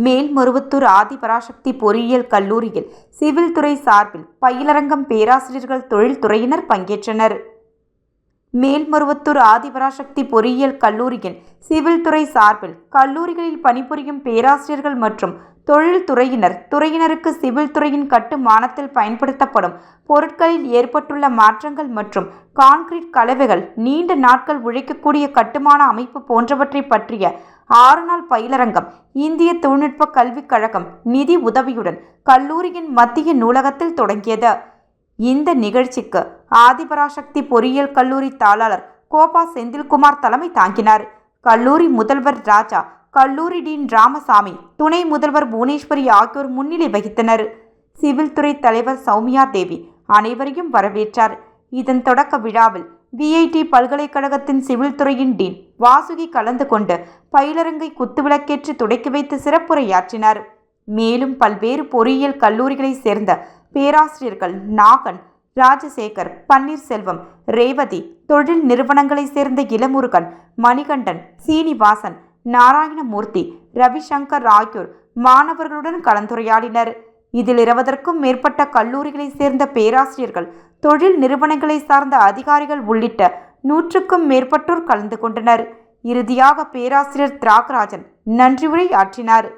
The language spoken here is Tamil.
மேல்மருவத்தூர் ஆதிபராசக்தி பொறியியல் கல்லூரியில் சிவில் துறை சார்பில் பயிலரங்கம் பேராசிரியர்கள் தொழில்துறையினர் பங்கேற்றனர். மேல்மருவத்தூர் ஆதிபராசக்தி பொறியியல் கல்லூரியில் சிவில் துறை சார்பில் கல்லூரிகளில் பணிபுரியும் பேராசிரியர்கள் மற்றும் துறையினருக்கு சிவில் துறையின் கட்டுமானத்தில் பயன்படுத்தப்படும் பொருட்களில் ஏற்பட்டுள்ள மாற்றங்கள் மற்றும் கான்கிரீட் கலவைகள், நீண்ட நாட்கள் உழைக்கக்கூடிய கட்டுமான அமைப்பு போன்றவற்றை பற்றிய 6 நாள் பயிலரங்கம் இந்திய தொழில்நுட்ப கல்விக் கழகம் நிதி உதவியுடன் கல்லூரியின் மத்திய நூலகத்தில் தொடங்கியது. இந்த நிகழ்ச்சிக்கு ஆதிபராசக்தி பொறியியல் கல்லூரி தாளாளர் கோபா செந்தில்குமார் தலைமை தாங்கினார். கல்லூரி முதல்வர் ராஜா, கல்லூரி டீன் ராமசாமி, துணை முதல்வர் புவனேஸ்வரி ஆகியோர் முன்னிலை வகித்தனர். சிவில் துறை தலைவர் சௌமியா தேவி அனைவரையும் வரவேற்றார். இதன் தொடக்க விழாவில் விஐடி பல்கலைக்கழகத்தின் சிவில் துறையின் டீன் வாசுகி கலந்து கொண்டு பயிலரங்கை குத்துவிளக்கேற்றி தொடக்கி வைத்து சிறப்புரையாற்றினார். மேலும் பல்வேறு பொறியியல் கல்லூரிகளைச் சேர்ந்த பேராசிரியர்கள் நாகன், ராஜசேகர், பன்னீர்செல்வம், ரேவதி, தொழில் நிறுவனங்களைச் சேர்ந்த இளமுருகன், மணிகண்டன், சீனிவாசன், நாராயணமூர்த்தி, ரவிசங்கர் ஆகியோர் மாணவர்களுடன் கலந்துரையாடினர். இதில் 20க்கும் மேற்பட்ட கல்லூரிகளைச் சேர்ந்த பேராசிரியர்கள், தொழில் நிறுவனங்களை சார்ந்த அதிகாரிகள் உள்ளிட்ட 100க்கும் மேற்பட்டோர் கலந்து கொண்டனர். இறுதியாக பேராசிரியர் தியாகராஜன் நன்றி உரை ஆற்றினார்.